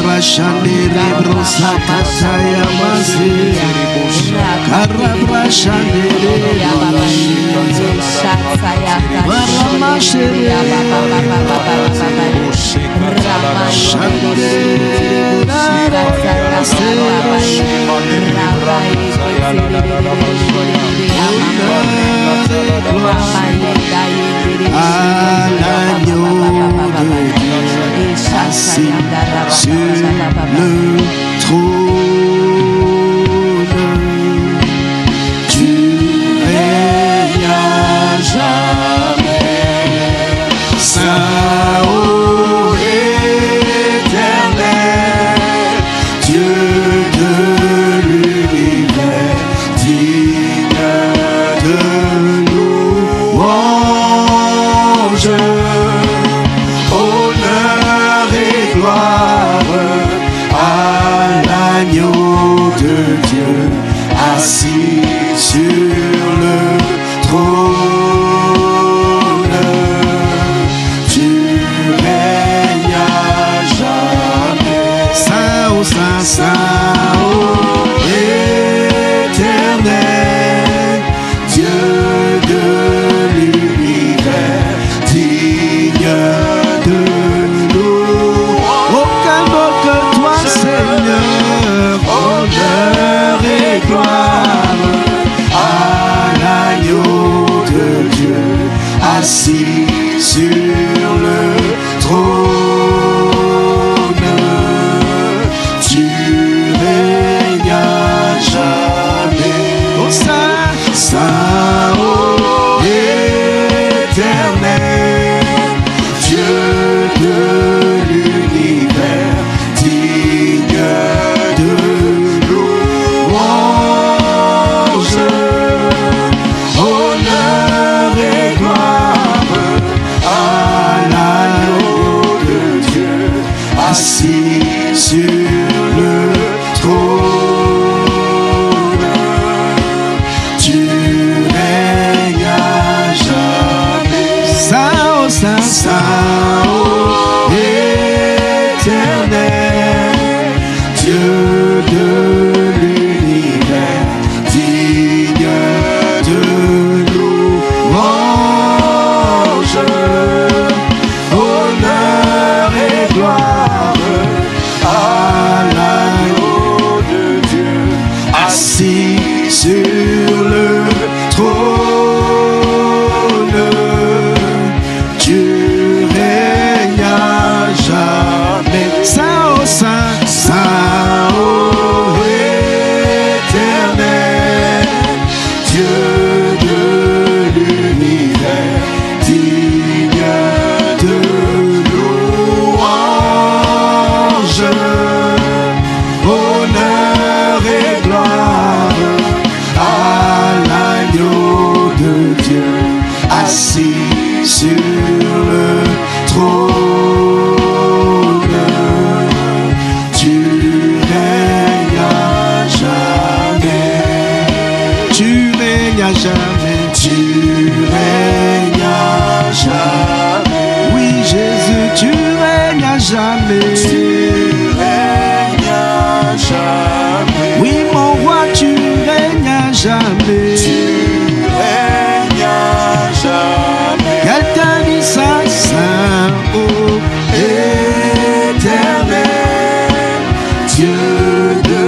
Carabrashandere brosa kataya maze. Carabrashandere à l'agneau de Dieu assis sur le trône. Tu règnes à jamais, Saint ô éternel, Dieu de l'univers, digne de louange, honneur et gloire à l'agneau de Dieu assis sur le trône. Tu règnes à jamais, Saint, ô Saint, Saint, ô éternel, Dieu de l'univers, digne de louange. Aucun autre que toi, Seigneur, honneur et gloire à l'agneau de Dieu assis sur le trône. Tu règnes à jamais, ô Saint, Saint, ô éternel, Dieu de l'univers, digne de louange, honneur et gloire à l'agneau de Dieu assis sur le trône. Tu règnes à jamais, Saint, ô Saint, Saint, ô éternel, Dieu de l'univers, digne de louange, honneur et gloire à l'agneau de Dieu assis sur le trône. Tu règnes à jamais, Saint, ô Saint, Saint, ô éternel, Dieu de l'univers, digne de louange, honneur et gloire à l'agneau de Dieu assis sur le trône. Tu règnes à jamais, tu règnes à jamais, tu règnes à jamais. Oui, Jésus, tu règnes à jamais, tu règnes à jamais. Oui, mon roi, tu règnes à jamais, tu règnes à jamais. Quelqu'un dit ça, Saint, ô éternel, Dieu de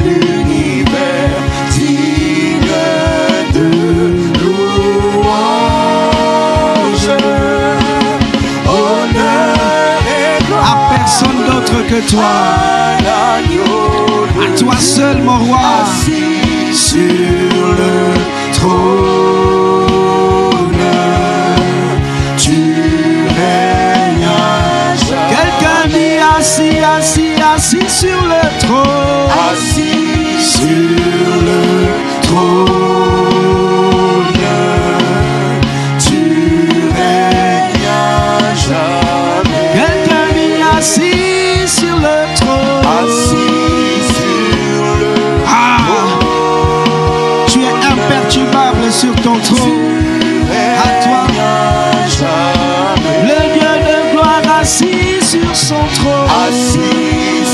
l'univers, digne de louange, honneur et gloire à personne d'autre que toi, à toi seul, mon roi, assis sur le trône. Tu règnes à jamais. Quelqu'un dit assis, assis, assis sur le trône, assis sur le trône. Tu règnes à jamais. Quelqu'un dit assis sur le trône, assis sur le trône. Tu es imperturbable sur ton trône. À toi, le Dieu de gloire assis sur son trône. Assis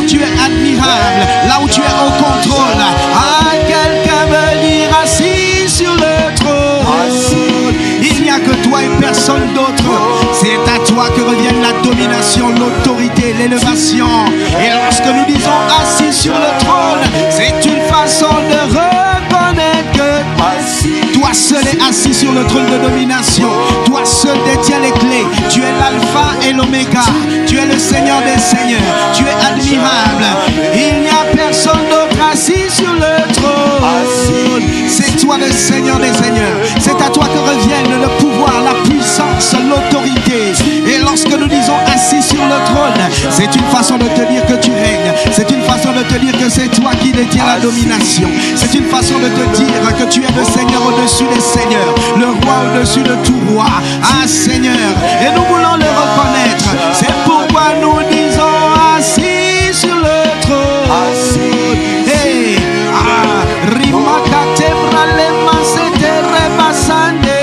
tu es admirable, là où tu es au contrôle. Ah, quelqu'un veut dire assis sur le trône. Il n'y a que toi et personne d'autre. C'est à toi que reviennent la domination, l'autorité, l'élévation. Et lorsque nous disons assis sur le trône, c'est une façon de reconnaître que toi seul es assis sur le trône de domination. Toi seul détiens les clés. Tu es l'alpha et l'oméga. Tu es le Seigneur des seigneurs. Tu es admirable. Il n'y a personne d'autre assis sur le trône. C'est toi le Seigneur des seigneurs. C'est à toi que reviennent le pouvoir, la puissance, l'autorité. Et lorsque nous disons assis sur le trône, c'est une façon de te dire que tu règnes. C'est une façon de te dire que c'est toi qui détiens la domination. C'est une façon de te dire que tu es le Seigneur au-dessus des seigneurs, le roi au-dessus de tout roi. Ah Seigneur, et nous voulons le reconnaître. C'est pourquoi nous disons assis sur le trône. Hey, ah, rimakate bralema setere basande.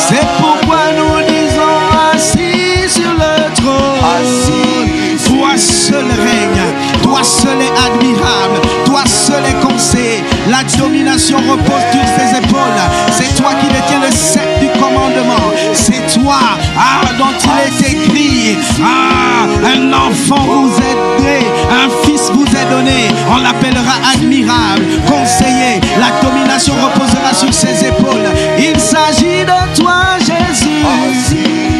C'est pourquoi nous disons assis sur le trône. Toi seul règne, toi seul est admirable, toi seul est conseillé. La domination repose sur tes épaules. C'est toi qui détiens le sceptre du commandement. C'est toi, dont il est écrit, un enfant vous est donné, un fils vous est donné. On l'appellera admirable, conseiller. La domination reposera sur ses épaules. Il s'agit de toi, Jésus.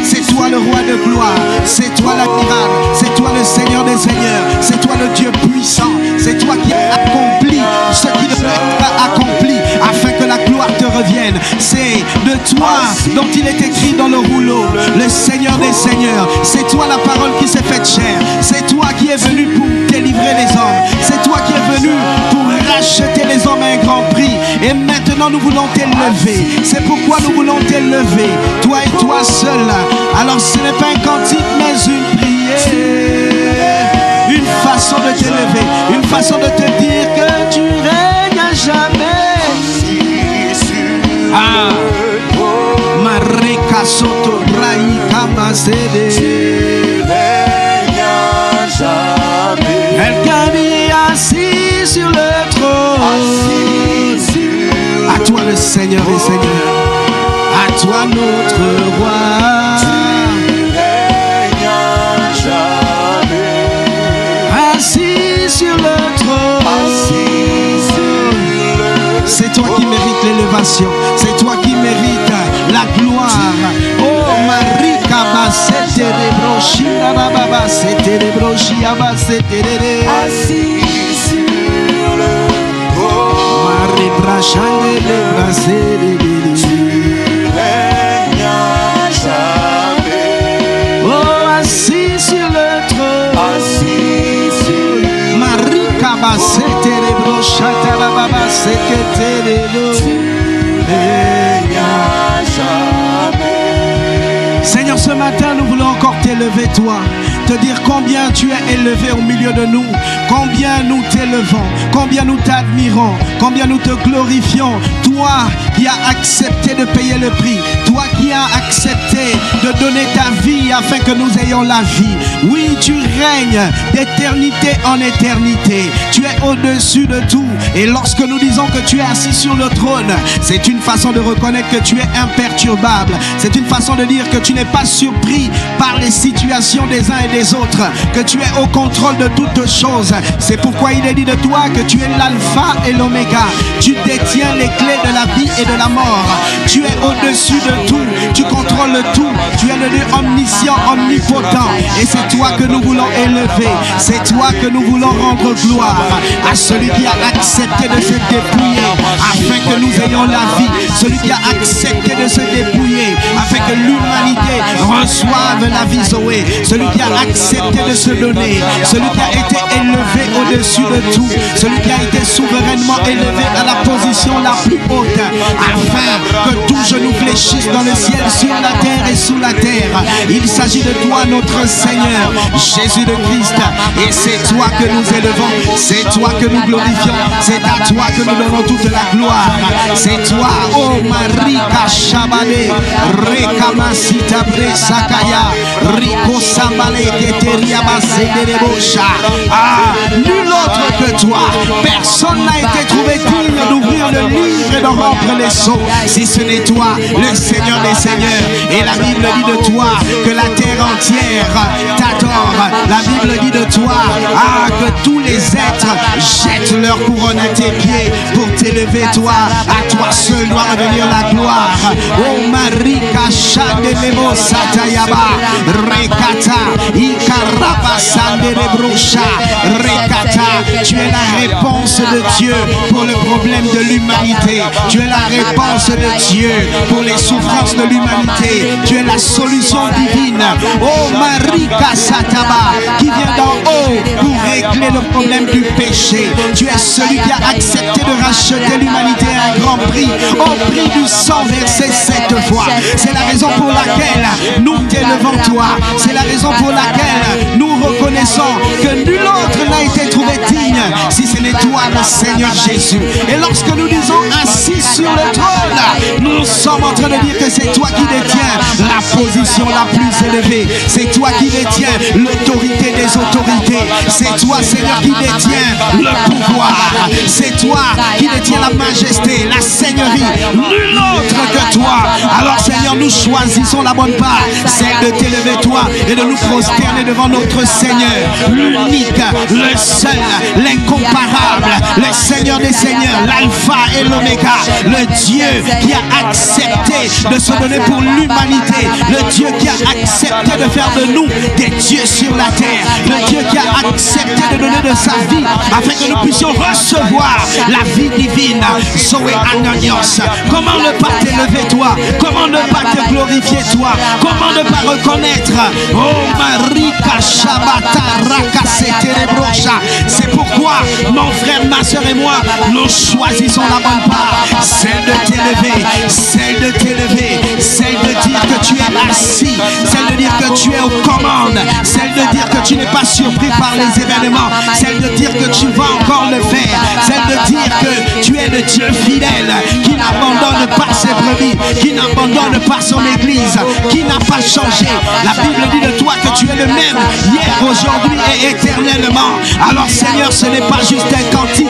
C'est toi le roi de gloire. C'est toi l'admirable. C'est toi le Seigneur des seigneurs. C'est toi le Dieu puissant. C'est toi qui as accompli ce qui devait être accompli afin que la gloire te revienne. C'est de toi dont il est écrit dans le rouleau, le Seigneur des seigneurs. C'est toi la parole qui s'est faite chair. C'est toi qui es venu pour délivrer les hommes. C'est toi qui es venu pour racheter les hommes à un grand prix. Et maintenant nous voulons t'élever. C'est pourquoi nous voulons t'élever, toi et toi seul. Alors ce n'est pas un cantique mais une prière, une façon de t'élever, une façon de te dire que tu règnes à jamais. Ah, Marika Soto Braïka Masede. Quelqu'un dit assis sur le trône. À toi le Seigneur des seigneurs. À toi notre roi. Assis sur le trône. C'est toi qui mérites l'élévation. C'est toi qui mérites la gloire. Oh Marika Basete Rebroshi Baba Sete Rebroshi Abasete. Assis sur le trône. Marie Brachande de Brasere. Oh assis sur le trône. Assis sur le Marika Basete Rebroshi Baba Sete Seigneur, ce matin, nous voulons encore t'élever, toi. Te dire combien tu es élevé au milieu de nous. Combien nous t'élevons. Combien nous t'admirons. Combien nous te glorifions. Toi qui as accepté de payer le prix. Toi qui as accepté de donner ta vie afin que nous ayons la vie. Oui, tu règnes d'éternité en éternité. Tu es au-dessus de tout. Et lorsque nous disons que tu es assis sur le trône, c'est une façon de reconnaître que tu es imperturbable. C'est une façon de dire que tu n'es pas surpris par les situations des uns et des autres, que tu es au contrôle de toutes choses. C'est pourquoi il est dit de toi que tu es l'alpha et l'oméga. Tu détiens les clés de la vie et de la mort. Tu es au-dessus de tout. Tu contrôles tout. Tu es le Dieu omniscient, omnipotent. Et c'est toi que nous voulons élever. C'est toi que nous voulons rendre gloire. À celui qui a accepté de se dépouiller afin que nous ayons la vie. Celui qui a accepté de se dépouiller afin que l'humanité reçoive la vie Zoé. Celui qui a accepté de se donner. Celui qui a été élevé au-dessus de tout. Celui qui a été souverainement élevé à la position la plus haute afin que tout genou fléchisse dans le ciel, sur la terre et sous la terre. Il s'agit de toi, notre Seigneur, Jésus de Christ. Et c'est toi que nous élevons. C'est toi que nous glorifions. C'est à toi que nous donnons toute la gloire. C'est toi, oh Marie Kachabale, Rakamasita Bresakaya, Rico Sambale Keteria Basederebosha. Ah, nul autre que toi. Personne n'a été trouvé digne d'ouvrir le livre et de rompre les sceaux. Si ce n'est toi, le Seigneur des Seigneurs. Et la Bible dit de toi que la terre entière t'adore. La Bible dit de toi, ah, que tous les êtres jettent leur couronne à tes pieds pour t'élever, toi. À toi seul doit revenir la gloire. Oh Marika Chandelebo Satayaba Rekata Ikaraba Sandelebrocha Rekata. Tu es la réponse de Dieu pour le problème de l'humanité. Tu es la réponse de Dieu pour les souffrances de l'humanité. Tu es la solution divine. Oh Marika Sataba, qui vient d'en haut pour régler le problème du péché. Tu es celui qui a accepté de racheter l'humanité à un grand prix, au prix du sang versé 7 fois. C'est la raison pour laquelle nous t'élevons toi. C'est la raison pour laquelle nous reconnaissons que nul autre n'a été trouvé digne si ce n'est toi, le Seigneur Jésus. Et lorsque nous disons assis sur le trône, nous sommes en train de dire que c'est toi qui détiens la position la plus élevée. C'est toi qui détiens l'autorité des autorités. C'est toi, Seigneur, qui détiens le pouvoir. C'est toi qui détiens la majesté, la seigneurie. Nul autre que toi. Alors, Seigneur, nous choisissons la bonne part, celle de t'élever toi et de nous prosterner devant notre Seigneur, l'unique, le seul, l'incomparable, le Seigneur des Seigneurs, l'alpha et l'oméga, le Dieu qui a accepté de se donner pour l'humanité, le Dieu qui a accepté de faire de nous des dieux sur la terre, le Dieu qui a accepté de donner de sa vie afin que nous puissions recevoir la vie divine. Zoé Ananios, comment ne pas t'élever toi? Comment ne pas te glorifier toi? Comment ne pas reconnaître? Oh Marika Shabata Rakaseterebrocha. C'est pourquoi mon frère, ma soeur et moi, nous choisissons la bonne part, celle de t'élever, celle de t'élever, celle de dire que tu es assis, celle de dire que tu es aux commandes, celle de dire que tu n'es pas surpris par les événements, celle de dire que tu vas encore le faire, celle de dire que tu es le Dieu fidèle qui n'abandonne pas ses brebis, qui n'abandonne pas son église, qui n'a pas changé. La Bible dit de toi que tu es le même hier, aujourd'hui et éternellement. Alors Seigneur, ce n'est pas juste un cantique,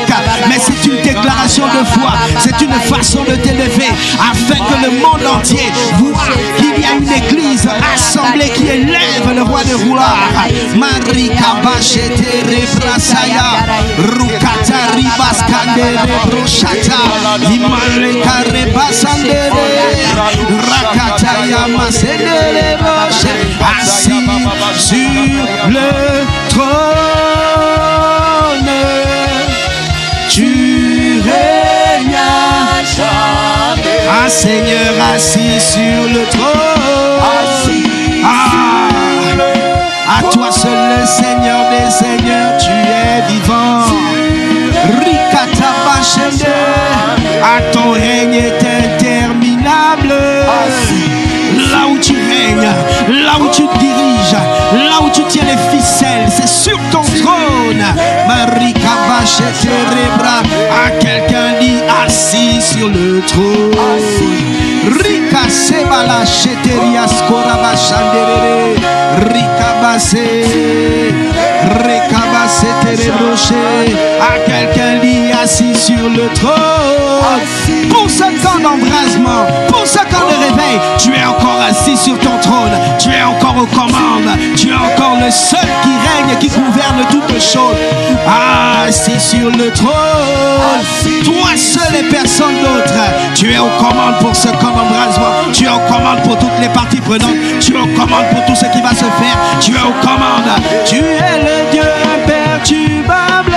mais c'est une déclaration de foi, c'est une façon de t'élever afin que le monde entier voit qu'il y a une église assemblée qui élève le roi des rois. Marika Bachete Rebrasaya Rukata Ribaskande Rebrochata Imaleka Rebasande Rakata Yamasende Rebroche. Assis sur le trône, tu règnes à jamais. Ah Seigneur, assis sur le trône. À toi seul, le Seigneur des Seigneurs, tu es vivant. Rikata Bachende, à ton règne est interminable. Là où tu règnes, là où tu diriges, là où tu tiens les ficelles, c'est sur ton trône. Marika Bachete Rebra, à quelqu'un dit assis sur le trône. Rika Sebala Cheteria Skoraba Chandere, Rika Bassé, Rika Bassé Télébrochet, à quelqu'un dit assis sur le trône. Pour ce temps d'embrasement, pour ce temps de réveil, tu es encore assis sur ton trône, tu es encore aux commandes, tu es encore le seul qui règne, qui gouverne toutes choses. Assis sur le trône, toi seul et personne d'autre, tu es aux commandes pour ce camp d'embrasement, tu es aux commandes pour toutes les parties prenantes, tu es aux commandes pour tout ce qui va se faire, tu es aux commandes, tu es le Dieu imperturbable.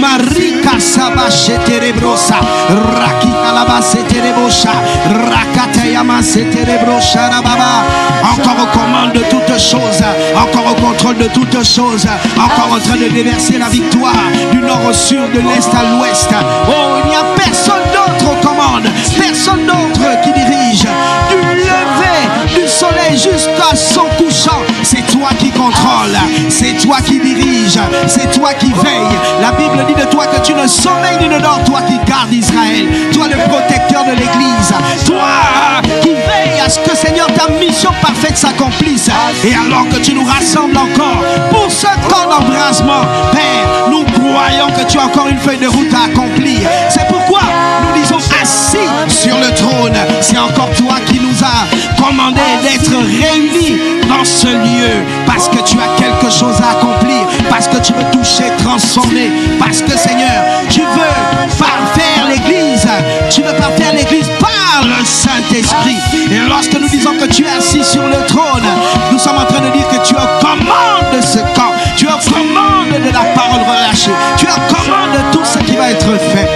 Marika Sabacheterebrosa, Rakika Labaseterebosha, Rakatayama Seterebrocha Rababa, encore aux commandes de toutes choses, encore au contrôle de toutes choses, encore en train de déverser la victoire du nord au sud, de l'est à l'ouest. Oh, il n'y a personne d'autre aux commandes, personne d'autre qui dirige du lever du soleil jusqu'à son couchant. C'est toi qui contrôle, c'est toi qui dirige, c'est toi qui veille. La Bible dit de toi que tu ne sommeilles ni ne dors, toi qui gardes Israël, toi le protecteur de l'église, toi qui veille à ce que, Seigneur, ta mission parfaite s'accomplisse. Et alors que tu nous rassembles encore pour ce camp d'embrasement, Père, nous croyons que tu as encore une feuille de route à accomplir. C'est pourquoi nous disons assis sur le trône. C'est encore toi qui nous as commandé d'être réunis dans ce lieu, parce que tu as quelque chose à accomplir, parce que tu veux toucher, transformer, parce que, Seigneur, tu veux parfaire l'Église, tu veux parfaire l'Église par le Saint-Esprit. Et lorsque nous disons que tu es assis sur le trône, nous sommes en train de dire que tu es aux commandes de ce camp, tu es aux commandes de la parole relâchée, tu es aux commandes de tout ce qui va être fait.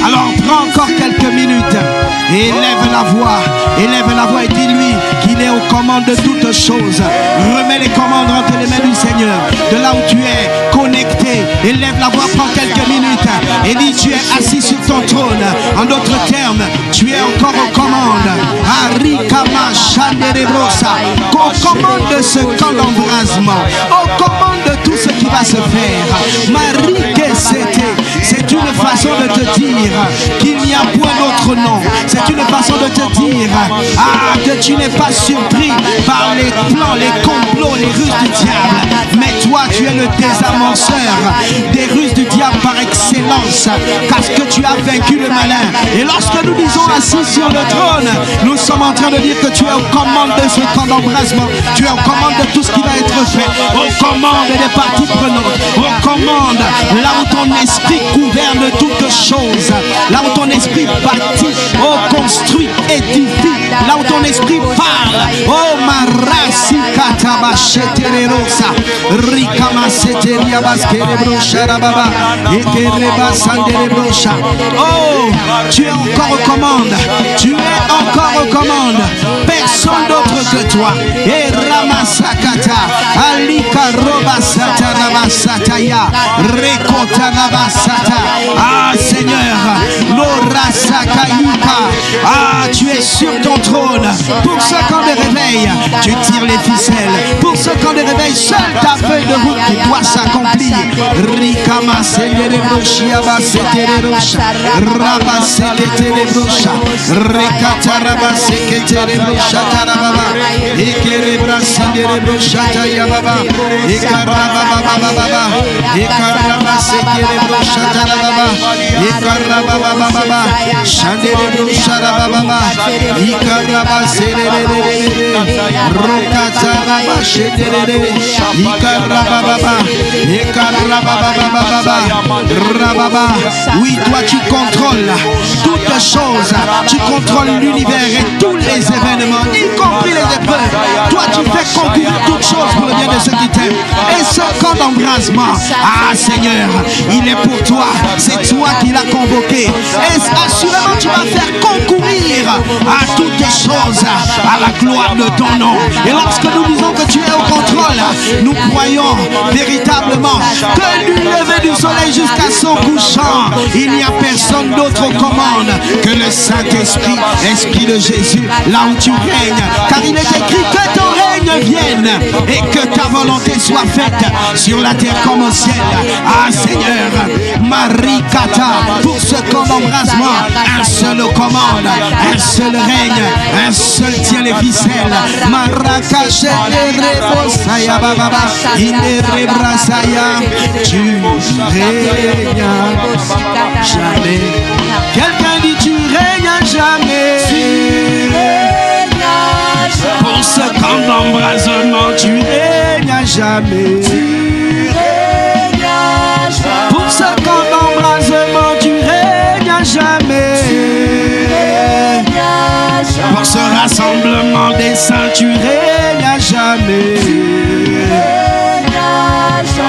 Alors prends encore quelques minutes et élève la voix et dis-lui qu'il est aux commandes de toutes choses. Remets les commandes entre les mains du Seigneur, de là où tu es connecté. Élève la voix, prends quelques minutes et dis: tu es assis sur ton trône. En d'autres termes, tu es encore aux commandes. Aux commandes de ce camp d'embrasement, aux commandes de tout ce qui va se faire. Marie, c'est une façon de te dire qu'il n'y a point d'autre nom. C'est une façon de te dire que tu n'es pas surpris par les plans, les complots, les ruses du diable. Mais toi, tu es le désamorceur des ruses du diable par excellence, parce que tu as vaincu le malin. Et lorsque nous disons assis sur le trône, nous sommes en train de dire que tu es aux commandes de ce camp d'embrasement. Tu es aux commandes de tout ce qui va être fait, aux commandes des parties prenantes, aux commandes là où ton esprit gouverne toutes choses, là où ton esprit bâtit, construit, édifie, là où ton esprit parle. Oh marasi katabachetererosa rikama seteria baskerebrocha rababa ekereba sanderebrocha. Oh, tu es encore aux commandes, tu es encore aux commandes, personne d'autre que toi. Et ramasakata alika robasata ramasataya rekota rabasata. Ah Seigneur, l'orasakaika. Ah, tu es sur ton trône. Pour ce camp de réveil, tu tires les ficelles. Pour ce camp de réveil, seule ta feuille de route qui doit s'accomplir. Rikama senderebrochia baseterebrocha rabaseterebrocha rekata rabaseterebrocha tarababa ekerebra senderebrocha tayababa ekarababa ekarabaseterebrocha tarababa ekarababa shanderebrocha rababa ikarabasere rokatara sheterere ikarababa ekarababa rababa. Oui, toi tu contrôles toutes choses, tu contrôles l'univers et tous les événements, y compris les épreuves. Toi tu fais concourir toutes choses pour le bien de ceux qui t'aiment. Et ce camp d'embrasement, ah Seigneur, il est pour toi, c'est toi qui l'as convoqué. Et assurément tu vas faire concourir à toutes choses à la gloire de ton nom. Et lorsque nous disons que tu es au contrôle, nous croyons véritablement que du lever du soleil jusqu'à son couchant, il n'y a personne d'autre aux commandes que le Saint-Esprit, Esprit de Jésus, là où tu règnes. Car il est écrit que ton règne vienne et que ta volonté soit faite sur la terre comme au ciel. Ah Seigneur, Marie Kata, pour ce camp d'embrasement, un seul commande, un seul règne, un seul tient les ficelles. Marakache Erebosaya Baba, Inerebrasaya, tu règnes jamais. Quelqu'un dit tu règnes jamais. Pour ce camp d'embrasement, tu règnes jamais. Pour ce camp d'embrasement, tu règnes jamais. Pour ce rassemblement des saints, tu règnes à jamais.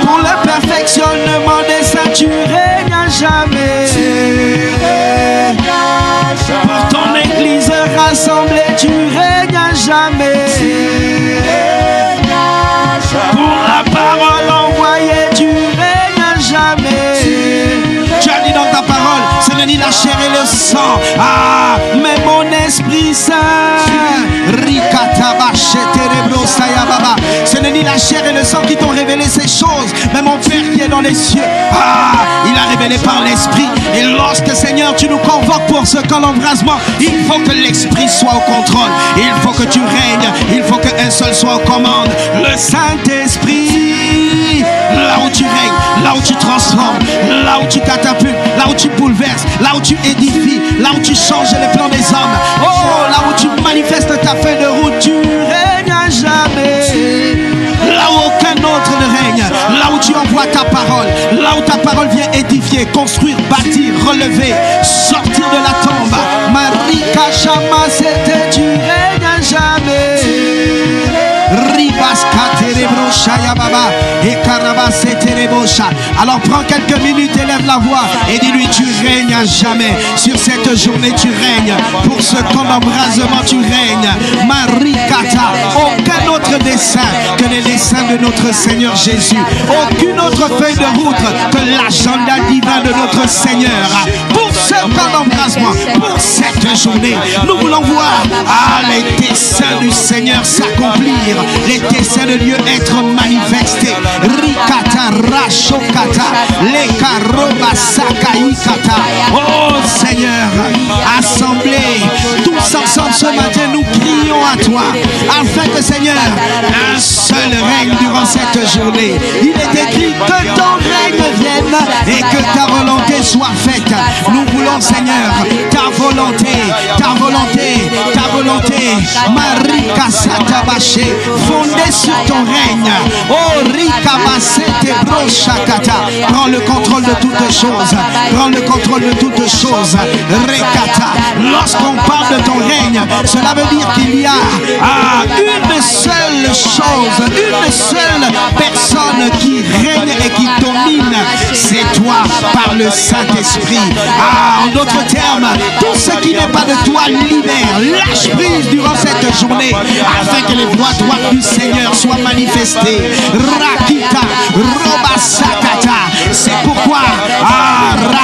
Pour le perfectionnement des saints, tu règnes à jamais. Pour ton église rassemblée, tu règnes à jamais. Pour la parole envoyée, tu règnes à jamais. Tu as dit dans ta parole, ce n'est ni la chair et le sang, ah, mais mon Esprit Saint. Ce n'est ni la chair et le sang qui t'ont révélé ces choses, mais mon Père qui est dans les cieux. Ah, il a révélé menés par l'Esprit. Et lorsque, Seigneur, tu nous convoques pour ce camp d'embrasement, il faut que l'Esprit soit au contrôle. Il faut que tu règnes. Il faut qu'un seul soit aux commandes. Le Saint-Esprit, là où tu règnes, là où tu transformes, là où tu catapultes, là où tu bouleverses, là où tu édifies, là où tu changes les plans des hommes. Oh, là où tu manifestes ta feuille de route, tu règnes à jamais. Là où aucun autre ne règne, là où tu envoies ta parole, là où ta parole vient édifier, construire, bâtir, relever, sortir de la tombe. Marika Shama, c'était tu règnes à jamais. Alors prends quelques minutes, élève la voix et dis-lui tu règnes à jamais. Sur cette journée tu règnes. Pour ce camp d'embrasement tu règnes. Marikata. Aucun autre dessein que les desseins de notre Seigneur Jésus. Aucune autre feuille de route que l'agenda divin de notre Seigneur. Pour ce camp d'embrasement, pour cette journée, nous voulons voir les desseins du Seigneur s'accomplir. Les desseins de Dieu être manifestés. Rikata, Rashokata, Lekaroba, Sakaikata. Oh Seigneur, assemblés, tous ensemble ce matin, nous crions à toi, afin que Seigneur, un seul règne durant cette journée. Il est écrit que ton règne vienne et que ta volonté soit faite. Nous voulons Seigneur, ta volonté, ta volonté, ta volonté. Marika Satabaché, fondée sur ton règne. Oh Rika Masete Broshakata. Prends le contrôle de toutes choses. Prends le contrôle de toutes choses. Rekata. Lorsqu'on parle de ton règne, cela veut dire qu'il y a une seule chose, une seule personne qui règne et qui domine. C'est toi par le Saint-Esprit. En d'autres termes, tout ce qui n'est pas de toi libère, lâche prise durant cette journée afin que les voies droites du Seigneur soient manifestées. Rakita, Robasakata. C'est pourquoi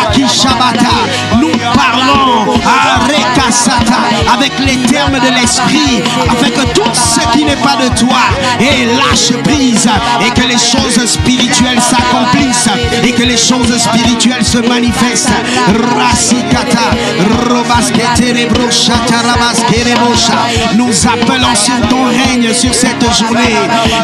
Rakishabata, nous parlons Rekasata avec les termes de l'Esprit afin que tout ce qui n'est pas de toi et lâche prise et que les choses spirituelles s'accomplissent et que les choses spirituelles se manifestent. Rasikata, nous appelons sur ton règne sur cette journée.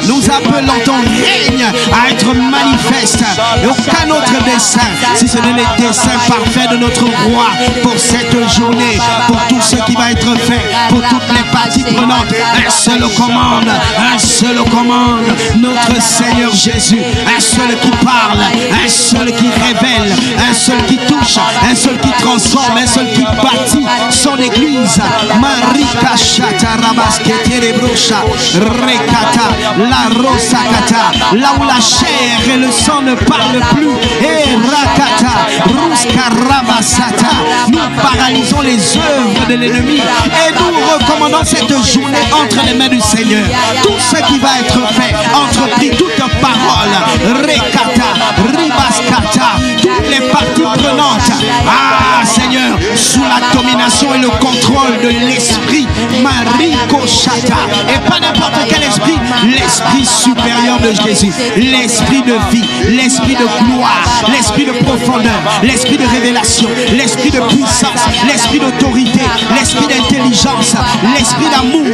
Nous appelons ton règne à être manifeste. Et aucun autre dessein, si ce n'est les desseins parfaits de notre roi pour cette journée, pour tout ce qui va être fait, pour toutes les parties prenantes. Un seul commande, un seul commande, notre Seigneur Jésus. Un seul qui parle, un seul qui révèle, un seul qui touche, un seul qui transforme, un seul qui bâtit son église. Marika Shata Rabaskete Brosha Rekata La Rosakata, là où la chair et le sang ne parlent plus. Et Rakata Ruska Rabasata. Nous paralysons les œuvres de l'ennemi et nous recommandons cette journée entre les mains du Seigneur. Tout ce qui va être fait, entrepris, toute parole, Rekata, Ribaskata, toutes les parties prenantes. Seigneur, sous la domination et le contrôle de l'Esprit, Mariko Shata, et pas n'importe quel esprit, l'Esprit supérieur de Jésus, l'Esprit de vie, l'Esprit de gloire, l'Esprit de profondeur, l'Esprit de révélation, l'Esprit de puissance, l'Esprit d'autorité, l'Esprit d'intelligence, l'Esprit d'amour.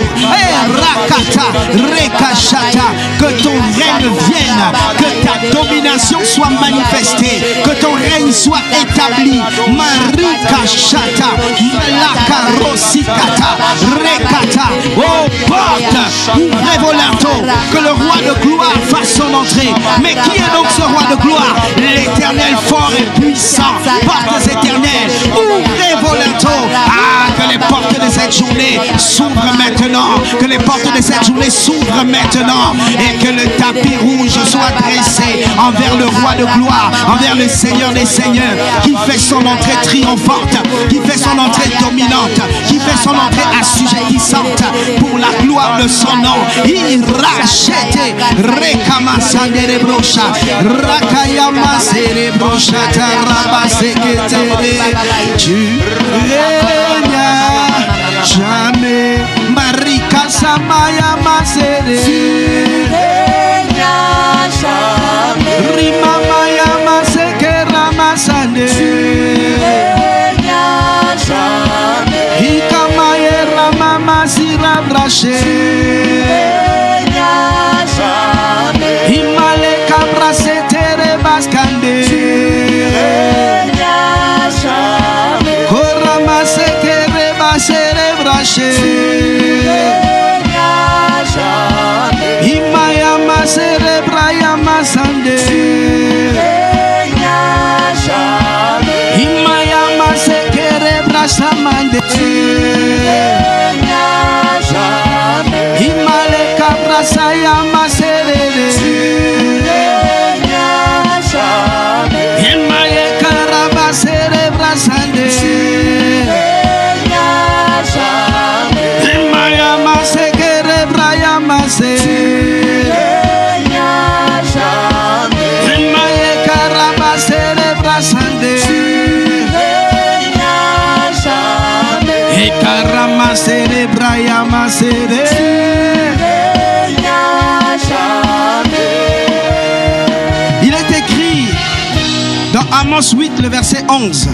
Rakata, Rekashata, que ton règne vienne, que ta domination soit manifestée, que ton règne soit établi. Marika Shata, Malaka Rosikata, Rekata. Oh, porte, ouvrez vos linteaux, que le roi de gloire fasse son entrée. Mais qui est donc ce roi de gloire? L'Éternel fort et puissant, portes éternelles, ouvrez vos linteaux. Que les portes de cette journée s'ouvrent maintenant, que les portes de cette journée s'ouvrent maintenant et que le tapis rouge soit dressé envers le roi de gloire, envers le Seigneur des Seigneurs, qui fait son entrée triomphante, qui fait son entrée dominante, qui fait son entrée assujettissante pour la gloire de son nom. Il rachète Rekama Sanderebrocha, Rakayama Serebrocha, Tarabasekete. Tu règnes jamais. Marika Samaya Masere. Tu règnes jamais. Rima Maya Maseke Ramasande. pas céder. Il est écrit dans Amos 8, le verset 11.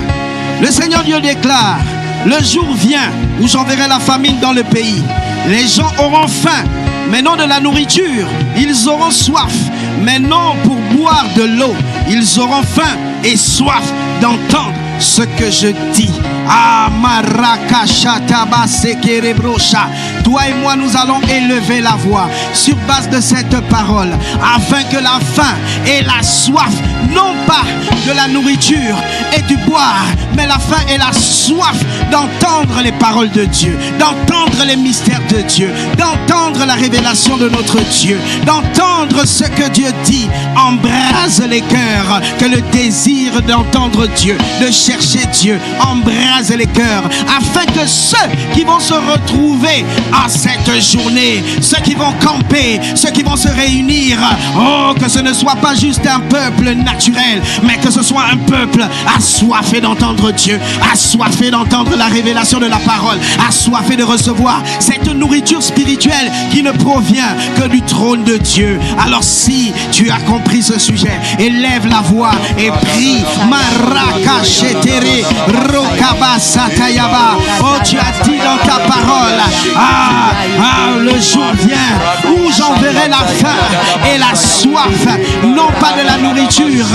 Le Seigneur Dieu déclare: le jour vient où j'enverrai la famine dans le pays. Les gens auront faim, mais non de la nourriture. Ils auront soif, mais non pour boire de l'eau. Ils auront faim et soif d'entendre ce que je dis. Toi et moi, nous allons élever la voix sur base de cette parole, afin que la faim et la soif, non pas de la nourriture et du boire, mais la faim et la soif d'entendre les paroles de Dieu, d'entendre les mystères de Dieu, d'entendre la révélation de notre Dieu, d'entendre ce que Dieu dit, embrase les cœurs, que le désir d'entendre Dieu, de chercher Dieu, embrase les cœurs, afin que ceux qui vont se retrouver à cette journée, ceux qui vont camper, ceux qui vont se réunir, oh, que ce ne soit pas juste un peuple naturel, mais que ce soit un peuple assoiffé d'entendre Dieu, assoiffé d'entendre la révélation de la parole, assoiffé de recevoir cette nourriture spirituelle qui ne provient que du trône de Dieu. Alors si tu as compris ce sujet, élève la voix et prie. Maraka shetere rokaba satayaba. Oh, tu as dit dans ta parole, le jour vient où j'enverrai la faim et la soif, non pas de la nourriture,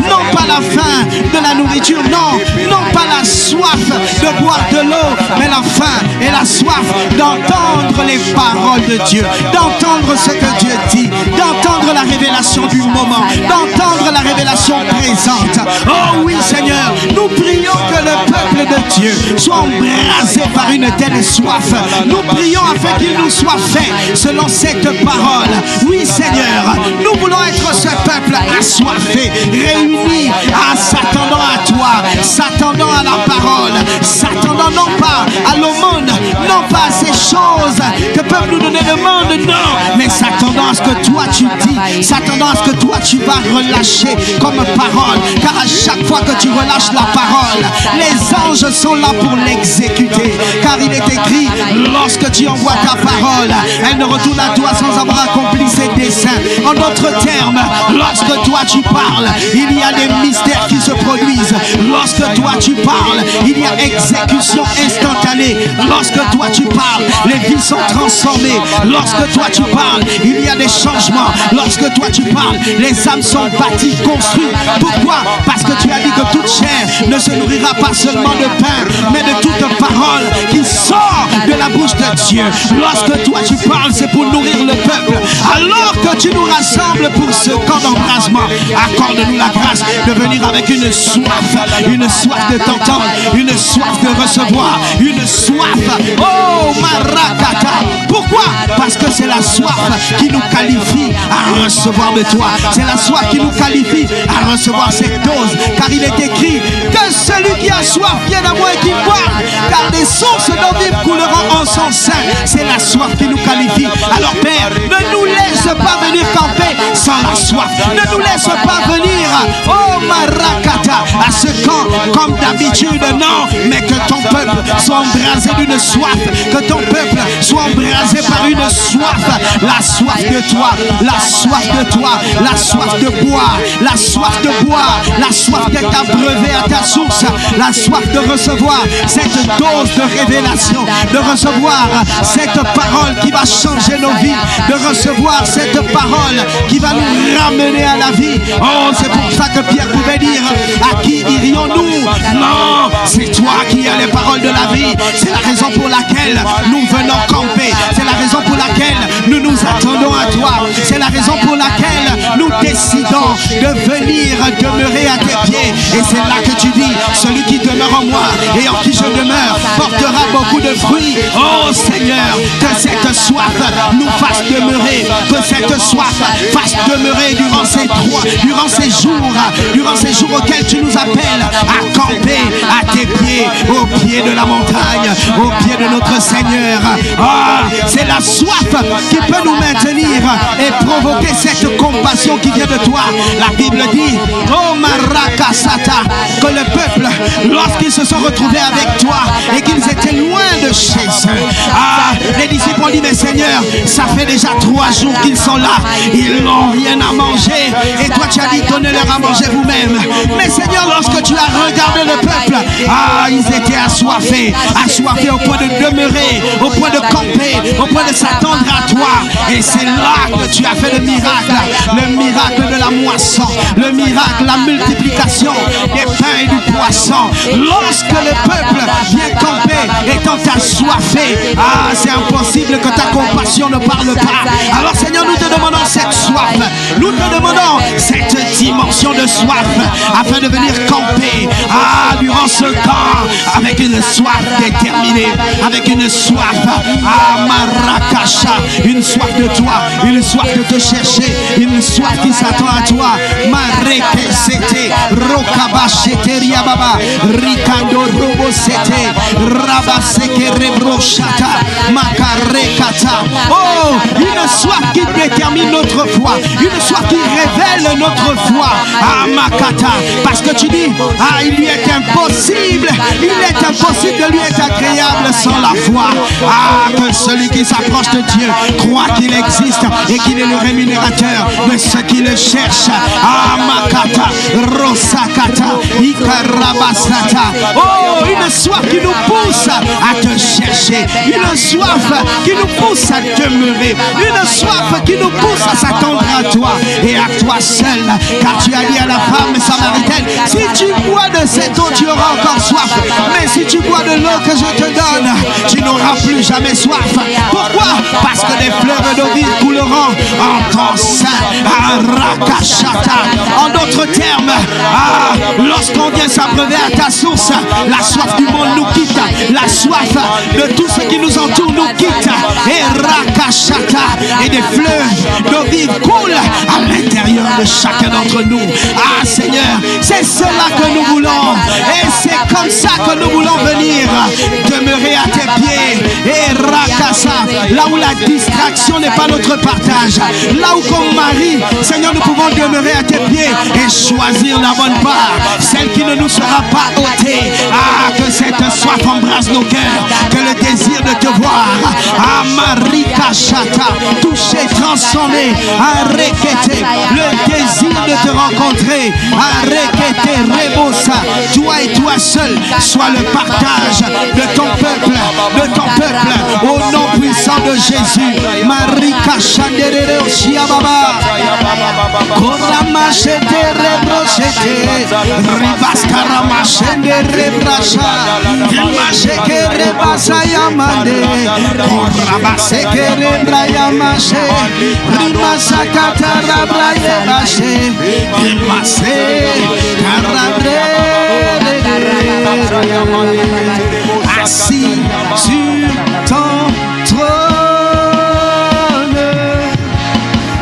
non pas la faim de la nourriture, non pas la soif de boire de l'eau, mais la faim et la soif d'entendre les paroles de Dieu, d'entendre ce que Dieu dit, d'entendre la révélation du moment, d'entendre la révélation présente. Oh oui, Seigneur, nous prions que le peuple de Dieu soit embrasé par une telle soif. Nous prions afin qu'il nous soit fait selon cette parole. Oui, Seigneur, nous voulons être ce peuple assoiffé, réuni, s'attendant à toi, s'attendant à la parole, s'attendant non pas à l'aumône, non pas à ces choses que peuvent nous donner le monde, non, mais s'attendant à ce que toi tu dis, s'attendant à ce que toi tu vas relâcher comme parole, car à chaque fois que tu relâches la parole, les anges sont là pour l'exécuter, car il est écrit, lorsque tu envoies ta parole, elle ne retourne à toi sans avoir accompli ses desseins. En d'autres termes, lorsque toi tu parles, il y a des mystères qui se produisent. Lorsque toi tu parles, il y a exécution instantanée. Lorsque toi tu parles, les vies sont transformées. Lorsque toi tu parles, il y a des changements. Lorsque toi tu parles, les âmes sont bâties, construites. Pourquoi? Parce que tu as dit que toute chair ne se nourrira pas seulement de pain, mais de toute parole qui sort de la bouche de Dieu. Lorsque toi tu parles, c'est pour nourrir le peuple. Alors que tu nous rassembles pour ce camp d'embrasement, accorde-nous la grâce de venir avec une soif de t'entendre, une soif de recevoir, une soif, oh Marakata. Pourquoi? Parce que c'est la soif qui nous qualifie à recevoir de toi. C'est la soif qui nous qualifie à recevoir cette dose, car il est écrit que celui qui a soif vienne à moi et qui boit, car des sources d'eau vive couleront en son sein. C'est la soif qui nous qualifie. Alors Père, ne nous laisse pas venir camper sans la soif. Ne nous laisse pas venir, oh Marakata, à ce camp comme d'habitude, non, mais que ton peuple soit embrasé d'une soif, que ton peuple soit embrasé par une soif, la soif de toi, la soif de toi, la soif de boire, la soif de boire, la soif d'être abreuvé à ta source, la soif de recevoir cette dose de révélation, de recevoir cette parole qui va changer nos vies, de recevoir cette parole qui va nous ramener à la vie. Oh, c'est pour ça que Pierre pouvait dire, à qui irions-nous? Non, c'est toi qui as les paroles de la vie. C'est la raison pour laquelle nous venons camper. C'est la raison pour laquelle nous nous attendons à toi. C'est la raison pour laquelle nous décidons de venir demeurer à tes pieds. Et c'est là que tu dis, celui qui demeure en moi et en qui je demeure portera beaucoup de fruits. Oh Seigneur, que cette soif nous fasse demeurer, que cette soif fasse demeurer durant ces jours auxquels tu nous appelles à camper à tes pieds, au pied de la montagne, au pied de notre Seigneur. C'est la soif qui peut nous maintenir et provoquer cette compassion qui vient de toi. La Bible dit, oh Marakasata, que le peuple, lorsqu'ils se sont retrouvés avec toi et qu'ils étaient loin de chez eux, les disciples ont dit, mais Seigneur, ça fait déjà 3 jours qu'ils sont là, ils n'ont rien à manger, et toi tu as dit, donnez-leur à manger vous-même. Mais Seigneur, lorsque tu as regardé le peuple, ils étaient assoiffés au point de demeurer, au point de camper, au point de s'attendre à toi. Et c'est là que tu as fait le miracle de la moisson, le miracle, la multiplication des pains et du poisson. Lorsque le peuple vient camper étant assoiffé, c'est impossible que ta compassion ne parle pas. Alors Seigneur, nous te demandons cette soif, nous te demandons cette dimension de soif afin de venir camper durant ce temps avec une soif déterminée, avec une soif Marakasha, une soif de toi, une soif de te chercher, une soif qui s'attend à toi. Marekesete Rokabashete Riababa Rikando Robosete Rabaseke Rebroshata Makarekata. Oh, une soif qui détermine notre foi, une soif qui révèle notre foi. Makata, parce que tu dis, il lui est impossible de lui être agréable sans la foi. Que celui qui s'approche de Dieu croit qu'il existe et qu'il est le rémunérateur de ceux qui le cherchent. Makata, Rosakata, Ikarabasata. Oh, une soif qui nous pousse à te chercher, une soif qui nous pousse à demeurer, une soif qui nous pousse à s'attendre à toi et à toi seul, car tu as dit à la femme samaritaine, si tu bois de cette eau, tu auras encore soif, mais si tu bois de l'eau que je te donne, tu n'auras plus jamais soif. Pourquoi? Parce que des fleuves d'eau vive couleront en ton sein. Rakashata. En d'autres termes, lorsqu'on vient s'abreuver à ta source, la soif du monde nous quitte, la soif de tout ce qui nous entoure nous quitte, et Rakashata, et des fleuves d'eau vive coulent à l'intérieur de chacun d'entre nous. Seigneur, c'est cela que nous voulons, et c'est comme ça que nous voulons venir demeurer à tes pieds. Et Rakasa, là où la distraction n'est pas notre partage, là où comme Marie, Seigneur, nous pouvons demeurer à tes pieds et choisir la bonne part, celle qui ne nous sera pas ôtée. Que cette soif embrasse nos cœurs, que le désir de te voir, Marika Chata, touché, transformé, Rekete, le désir de te rencontrer, Rekete, Rebosa, toi et toi seul, soit le partage de ton peuple, au nom puissant de Jésus. Marika Chanderere Oshiababa, Koramachete Rebrochete, Rivaskaramachende Rebracha, Macheke Rebasa Yamande, Korabaseke Rebrayamache, Rimasakata Rabrayebache, Rimase Carabre. Assis sur ton trône,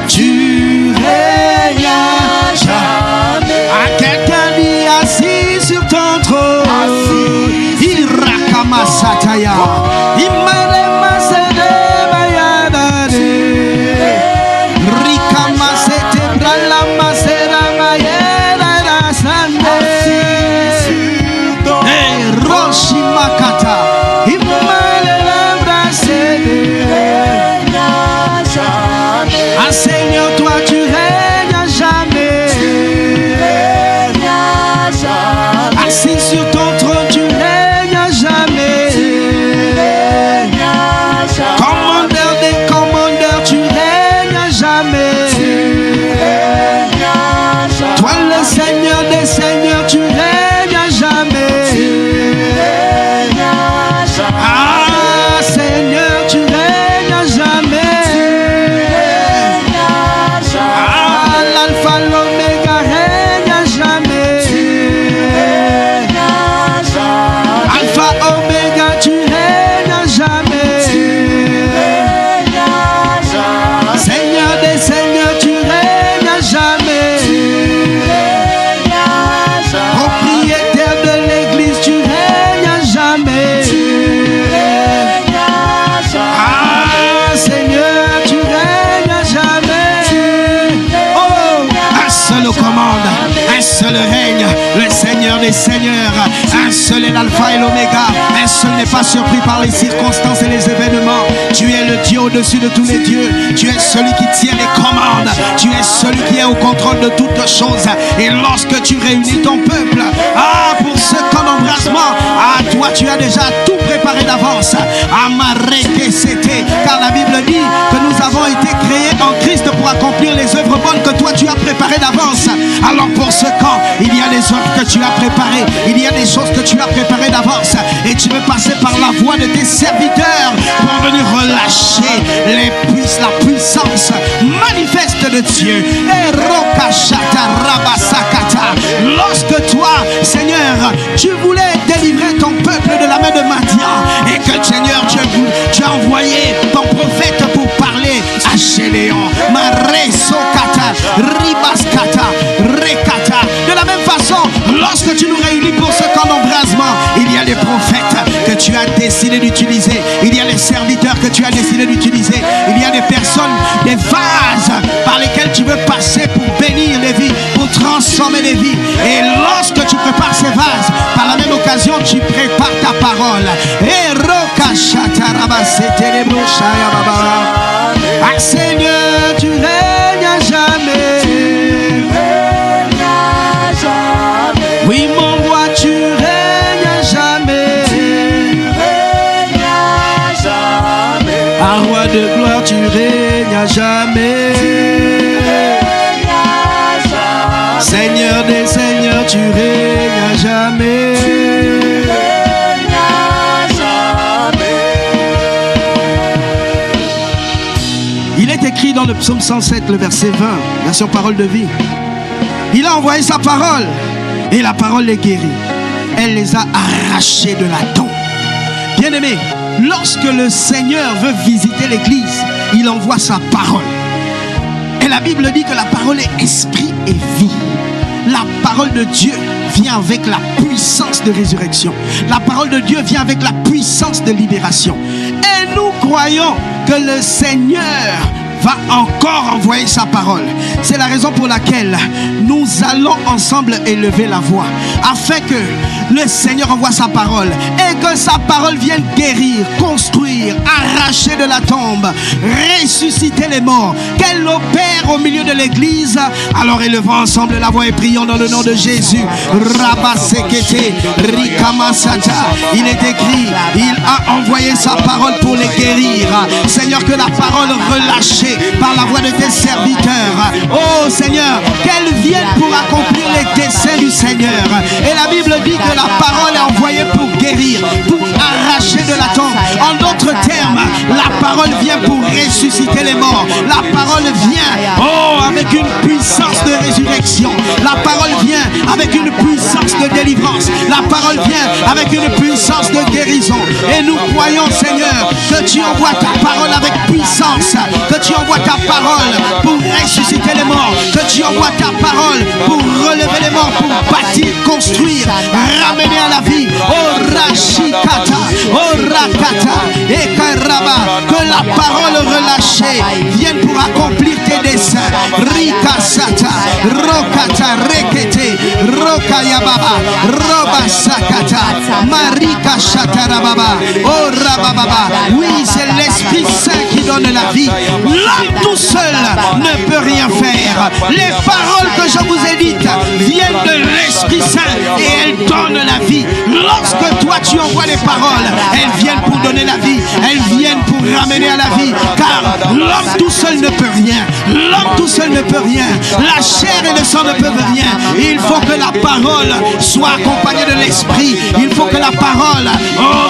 tu règnes à jamais. Quelqu'un dit assis sur ton trône, Irakama Sataya, Imalema Sede Bayadade, Rikama Sete Bralama Sera Mayeda Sande. Makata, Seigneur, toi tu règnes à jamais. Assis sur ton trône, tu règnes à jamais. Commandeur des commandeurs, tu règnes à jamais. Toi le Seigneur des seigneurs, tu règnes à jamais. Seigneur, tu règnes à jamais. L'alpha, l'oméga règne à jamais. Alpha, oméga, tu règnes à jamais. Seigneur des seigneurs, tu règnes. des seigneurs. Un seul est l'alpha et l'oméga. Un seul n'est pas surpris par les circonstances et les événements. Tu es le Dieu au-dessus de tous les dieux. Tu es celui qui tient les commandes. Tu es celui qui est au contrôle de toutes choses. Et lorsque tu réunis ton peuple, pour ce camp d'embrassement, toi tu as déjà tout préparé d'avance. Car la Bible dit que nous avons été créés en Christ pour accomplir les œuvres bonnes que toi tu as préparées d'avance. Alors pour ce camp, il y a des œuvres que tu as préparées, il y a des choses que tu as préparées d'avance, et tu veux passer par la voie de tes serviteurs pour venir relâcher la puissance manifeste de Dieu. Lorsque toi, Seigneur, tu voulais délivrer ton peuple de la main de Madian, et que Seigneur, tu as envoyé ton prophète pour parler à Gédéon, Maresokata, Ribaskata, Rekata. De la même façon, lorsque tu nous réunis pour ce camp d'embrasement, il y a des prophètes que tu as décidé d'utiliser, il y a les serviteurs que tu as décidé d'utiliser, il y a des personnes, des vases par lesquels tu veux passer pour bénir les vies, pour transformer les vies. Et lorsque tu prépares ces vases, par la même occasion, tu prépares ta parole. Ah Seigneur, tu règnes à jamais. Oui mon roi, tu règnes à jamais. Ah roi de gloire, tu règnes à jamais. Seigneur des seigneurs, tu règnes à jamais. Il est écrit dans le psaume 107, le verset 20, version parole de vie. Il a envoyé sa parole et la parole les guérit. Elle les a arrachés de la tombe. Bien-aimés, lorsque le Seigneur veut visiter l'église, il envoie sa parole. Et la Bible dit que la parole est esprit et vie. La parole de Dieu vient avec la puissance de résurrection. La parole de Dieu vient avec la puissance de libération. Et nous croyons que le Seigneur va encore envoyer sa parole. C'est la raison pour laquelle nous allons ensemble élever la voix, afin que le Seigneur envoie sa parole et que sa parole vienne guérir, construire, arracher de la tombe, ressusciter les morts, qu'elle opère au milieu de l'église. Alors élevons ensemble la voix et prions dans le nom de Jésus. Rabasekete, Rikamasata. Il est écrit, il a envoyé sa parole pour les guérir. Seigneur, que la parole relâchée par la voix de tes serviteurs, oh Seigneur, qu'elle vienne pour accomplir les desseins du Seigneur. Et la Bible dit que la parole est envoyée pour guérir, pour arracher de la tombe. En d'autres termes, la parole vient pour ressusciter les morts. La parole vient, avec une puissance de résurrection. La parole vient avec une puissance de délivrance. La parole vient avec une puissance de guérison. Et nous croyons, Seigneur, que tu envoies ta parole avec puissance, que tu envoies ta parole pour ressusciter les morts, que tu envoies ta parole pour relever les morts, pour bâtir, construire, ramener à la vie. Oh Rashikata, oh Rakata, et Karaba, que la parole relâchée vienne pour accomplir tes desseins. Rikasata, Rokata, Rekete, Rokayababa, Robasakata, Marika Shatarababa, oh Rabababa. Oui, c'est l'Esprit Saint qui donne la vie. L'homme tout seul ne peut rien faire. Les paroles que je vous ai dites viennent de l'Esprit Saint et elles donnent la vie. Lorsque toi tu envoies les paroles, elles viennent pour donner la vie, elles viennent pour ramener à la vie. Car l'homme tout seul ne peut rien. L'homme tout seul ne peut rien. La chair et le sang ne peuvent rien. Il faut que la parole soit accompagnée de l'Esprit. Il faut que la parole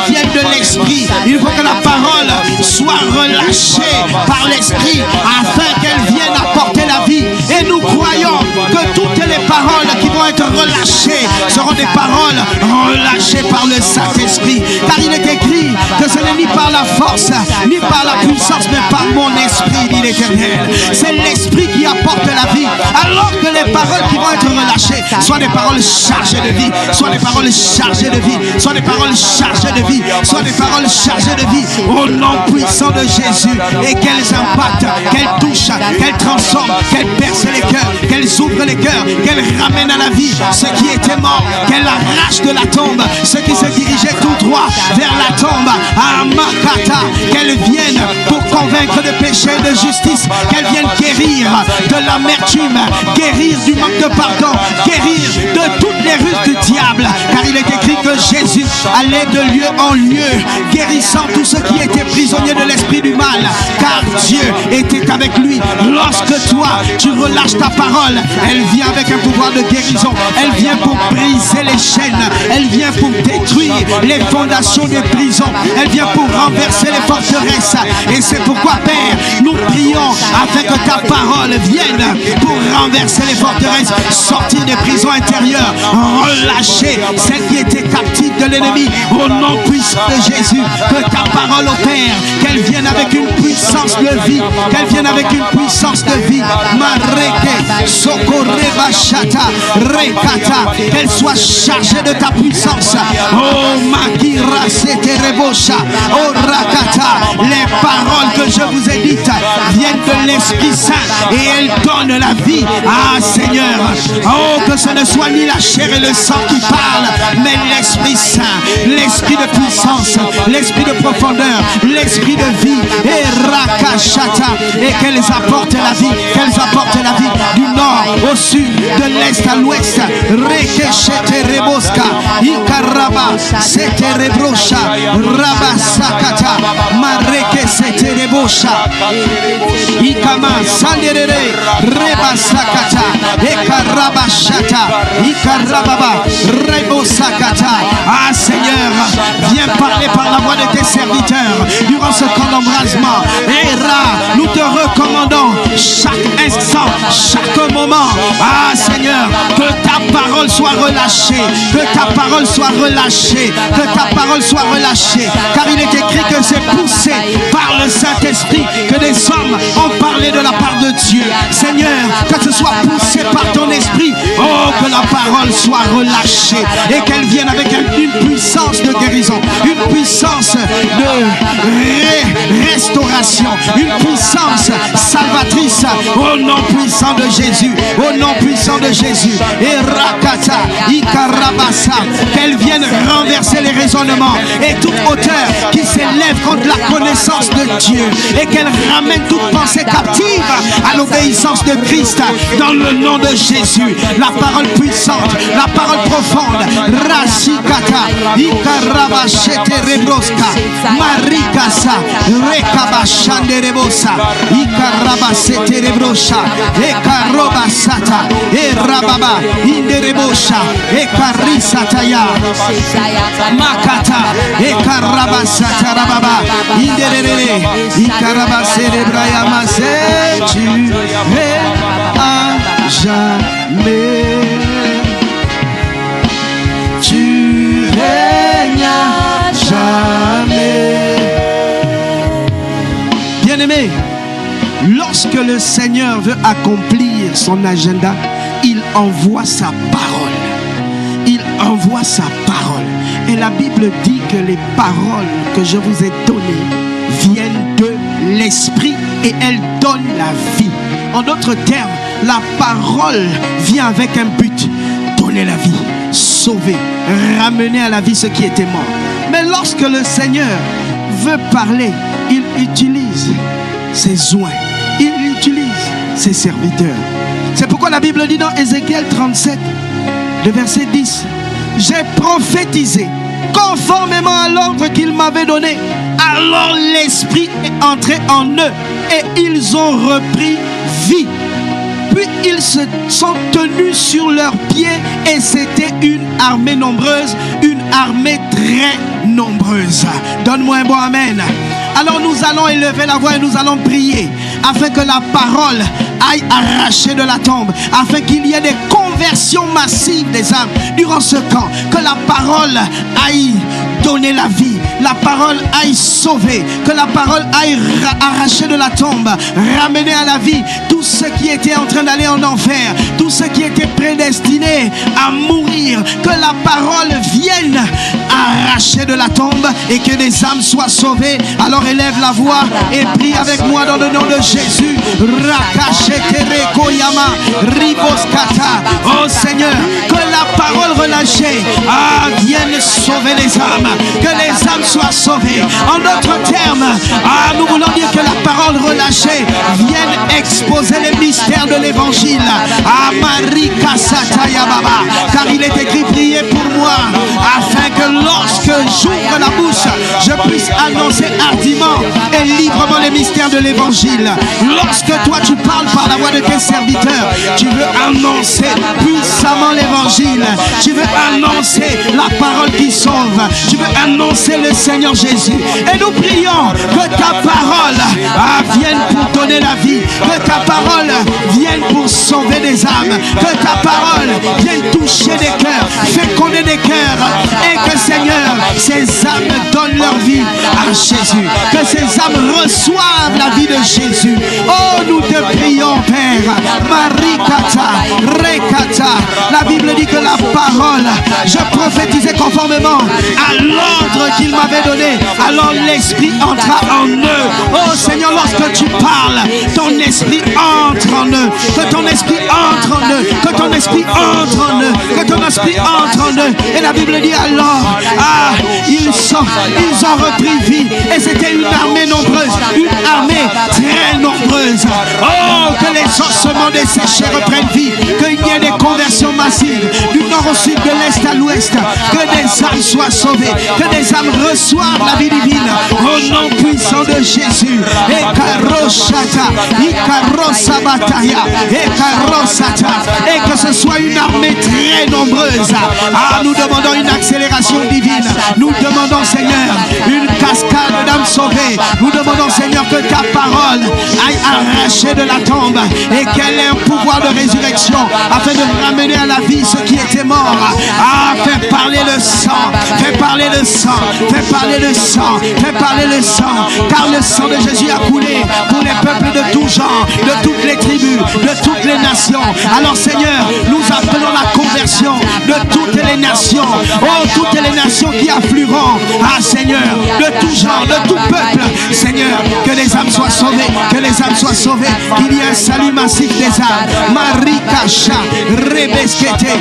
vienne de l'Esprit. Il faut que la parole soit relâchée par l'Esprit afin qu'elle vienne apporter la vie. Et nous croyons que toutes les paroles qui vont être relâchées seront des paroles relâchées par le Saint-Esprit. Car il est écrit que ce n'est ni par la force, ni par la puissance, mais par mon esprit, dit l'Éternel. C'est l'Esprit qui apporte la vie. Alors que les paroles qui vont être relâchées soient des paroles chargées de vie, soient des paroles chargées de vie, soient des paroles chargées de vie, soient des paroles chargées de vie. Au nom puissant de Jésus, et qu'elles impactent, qu'elles touchent, qu'elles transforment, qu'elles percent les cœurs, qu'elles ouvrent les cœurs, qu'elle ramène à la vie ce qui était mort, qu'elle arrache de la tombe ce qui se dirigeait tout droit vers la tombe. Amakata, qu'elle vienne pour convaincre de péché et de justice, qu'elle vienne guérir de l'amertume, guérir du manque de pardon, guérir de toutes les ruses du diable, car il est écrit que Jésus allait de lieu en lieu, guérissant tous ceux qui étaient prisonniers de l'esprit du mal, car Dieu était avec lui. Lorsque toi, tu relâches ta parole, elle vient avec un pouvoir de guérison, elle vient pour briser les chaînes, elle vient pour détruire les fondations des prisons, elle vient pour renverser les forteresses. Et c'est pourquoi, Père, nous prions afin que ta parole vienne pour renverser les forteresses, sortir des prisons intérieures, relâcher celles qui étaient captives de l'ennemi au nom puissant de Jésus. Que ta parole opère, qu'elle vienne avec une puissance de vie, qu'elle vienne avec une puissance de vie. Mareke, Sokoreba Shata, Rekata, qu'elle soit chargée de ta puissance. Oh Makira Seterebosha, oh Rakata, les paroles que je vous ai dites viennent de l'Esprit Saint et elles donnent la vie. Ah Seigneur, oh que ce ne soit ni la chair et le sang qui parlent, mais l'Esprit Saint, l'Esprit de puissance, l'Esprit de profondeur, l'Esprit de vie, et Rakashata, et qu'elles apportent la vie, qu'elles apportent la vie du nord au sud, de l'est à l'ouest. Rekeshete Reboska, Ikaraba, Seterebrocha, Rabasakata, Mareke Seterebosha, Ikama, Sanderere, Rebasakata, Ekarabashata, Ikarababa, Rebosakata. Ah Seigneur, viens parler par la voix de tes serviteurs durant ce camp d'embrasement. Et là, nous te recommandons chaque instant, chaque moment. Ah Seigneur, que ta parole soit relâchée, que ta parole soit relâchée, que ta parole soit relâchée, car il est écrit que c'est poussé par le Saint-Esprit que des hommes ont parlé de la part de Dieu. Seigneur, que ce soit poussé par ton esprit, oh que la parole soit relâchée et qu'elle vienne avec une puissance de guérison, une puissance de restauration, une puissance salvatrice au nom puissant de Jésus, au nom puissant de Jésus. Et Rakata, Ikarabasa, qu'elle vienne renverser les raisonnements et toute hauteur qui s'élève contre la connaissance de Dieu et qu'elle ramène toute pensée captive à l'obéissance de Christ dans le nom de Jésus. La parole puissante, la parole profonde, Rasikata, Ikarabashete Rebroska, Marikasa, Rekabashanderebosa, Ikarabasete Rebrosha, Ekarobasata, Erababa, Inderebosha, Ekarisataya, Makata, Ekarabasata Rababa, Inderere, Ikarabaserebrayamase, tu es à jamais. Tu règnes à jamais. Bien-aimé, lorsque le Seigneur veut accomplir son agenda, il envoie sa parole. Il envoie sa parole. Et la Bible dit que les paroles que je vous ai données viennent de l'Esprit et elles donnent la vie. En d'autres termes, la parole vient avec un but: donner la vie, sauver, ramener à la vie ce qui était mort. Mais lorsque le Seigneur veut parler, il utilise ses oints, il utilise ses serviteurs. C'est pourquoi la Bible dit dans Ézéchiel 37, le verset 10, j'ai prophétisé conformément à l'ordre qu'il m'avait donné. Alors l'Esprit est entré en eux et ils ont repris vie. Puis ils se sont tenus sur leurs pieds et c'était une armée nombreuse, une armée très nombreuse. Donne-moi un bon amen. Alors nous allons élever la voix et nous allons prier afin que la parole aille arracher de la tombe, afin qu'il y ait des conversions massives des âmes durant ce camp, que la parole aille donner la vie, la parole aille sauver, que la parole aille arracher de la tombe, ramener à la vie tous ceux qui étaient en train d'aller en enfer, tous ceux qui étaient prédestinés à mourir, que la parole vienne arracher arrachées de la tombe et que des âmes soient sauvées. Alors élève la voix et prie avec moi dans le nom de Jésus. Oh Seigneur, que la parole relâchée vienne sauver les âmes, que les âmes soient sauvées. En d'autres termes, nous voulons dire que la parole relâchée vienne exposer les mystères de l'évangile. Car il est écrit, priez pour moi, afin que lorsque j'ouvre la bouche, je puisse annoncer hardiment et librement les mystères de l'évangile. Lorsque toi tu parles par la voix de tes serviteurs, tu veux annoncer puissamment l'évangile, tu veux annoncer la parole qui sauve, tu veux annoncer le Seigneur Jésus. Et nous prions que ta parole vienne pour donner la vie, que ta parole vienne pour sauver des âmes, que ta parole vienne toucher des cœurs, féconder des cœurs, et que Seigneur, ces âmes donnent leur vie à Jésus, que ces âmes reçoivent la vie de Jésus. Oh, nous te prions, Père. Marikata, Rekata. La Bible dit que la parole, je prophétisais conformément à l'ordre qu'il m'avait donné. Alors l'Esprit entra en eux. Oh Seigneur, lorsque tu parles, ton esprit entre en eux. Que ton esprit entre en eux. Que ton esprit entre en eux. Que ton esprit entre en eux. Et la Bible dit alors, ils ont repris vie. Et c'était une armée nombreuse. Une armée très nombreuse. Oh, que les ossements desséchés reprennent vie. Qu'il y ait des conversions massives. Du nord au sud, de l'est à l'ouest. Que des âmes soient sauvées. Que des âmes reçoivent la vie divine. Au nom puissant de Jésus. Et que ce soit une armée très nombreuse. Nous demandons une accélération divine. Nous demandons, Seigneur, une cascade d'âmes sauvées. Nous demandons, Seigneur, que ta parole aille arracher de la tombe et qu'elle ait un pouvoir de résurrection afin de ramener à la vie ceux qui étaient morts. Fais parler le sang, fais parler le sang, fais parler le sang, fais parler le sang, car le sang de Jésus a coulé pour les peuples de tout genre, de toutes les tribus, de toutes les nations. Alors Seigneur, nous appelons la conversion de toutes les nations. Oh, toutes les nations qui afflueront. Seigneur, de tout genre, de tout peuple. Seigneur, que les âmes soient sauvées, que les âmes soient sauvées, qu'il y ait un salut massif des âmes. Marikasha, Rebeskete,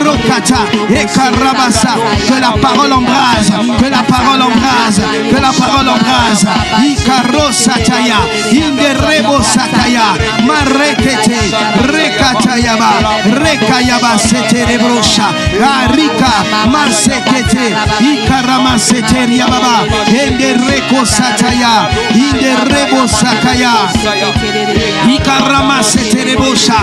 Rokata, et Karabasa. Que la parole embrase, que la parole embrase, que la parole embrase. Ikaro Sataya, Inderebo Sataya, Marekete, Rekatayaba, Rekayaba, Sete Rebrosha, Arika, Masekete, Ikarama Sete Yababa, Indereko Sataya, Inderebo Sakaya, Ikarama Sete Rebosha.